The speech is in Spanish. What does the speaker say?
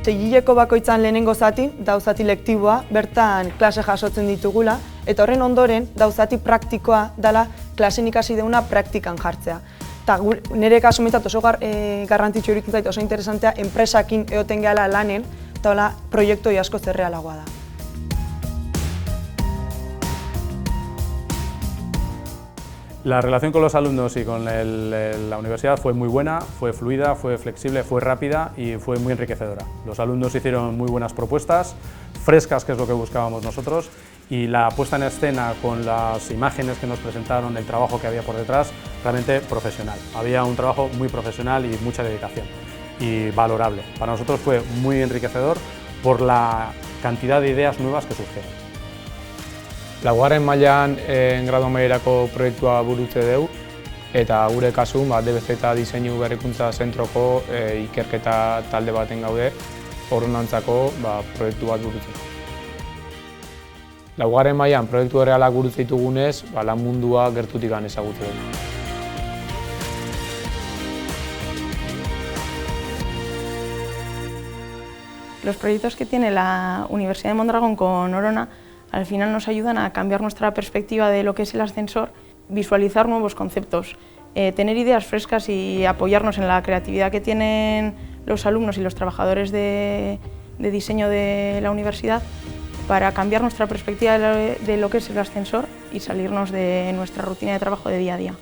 Tegileko bakoitzan lehenengo zati, dauzati lektiboa, bertan klase jasotzen ditugula, eta horren ondoren dauzati praktikoa dela klasen ikasi deuna praktikan jartzea. Eta nire kasu mitzat oso garrantzitsu iruditzen zait, oso interesantea, enpresakin egoten gehala lanen, eta hola proiektu asko zerrealagoa da. La relación con los alumnos y con la universidad fue muy buena, fue fluida, fue flexible, fue rápida y fue muy enriquecedora. Los alumnos hicieron muy buenas propuestas, frescas, que es lo que buscábamos nosotros, y la puesta en escena con las imágenes que nos presentaron, el trabajo que había por detrás, realmente profesional. Había un trabajo muy profesional y mucha dedicación y valorable. Para nosotros fue muy enriquecedor por la cantidad de ideas nuevas que surgieron. Laugarren mailan gradu amaierako proiektua burutze dugu, eta gure kasun DBZ Diseinu Berrikuntza Zentroko ikerketa talde baten gaude, ordunantzako proiektu bat burutzeko. Laugarren mailan proiektu errealak burutze ditugunez, lan mundua gertutik ezagutze dugu. Los proyectos que tiene la Universidad de Mondragón con Orona al final nos ayudan a cambiar nuestra perspectiva de lo que es el ascensor, visualizar nuevos conceptos, tener ideas frescas y apoyarnos en la creatividad que tienen los alumnos y los trabajadores de diseño de la universidad para cambiar nuestra perspectiva de lo que es el ascensor y salirnos de nuestra rutina de trabajo de día a día.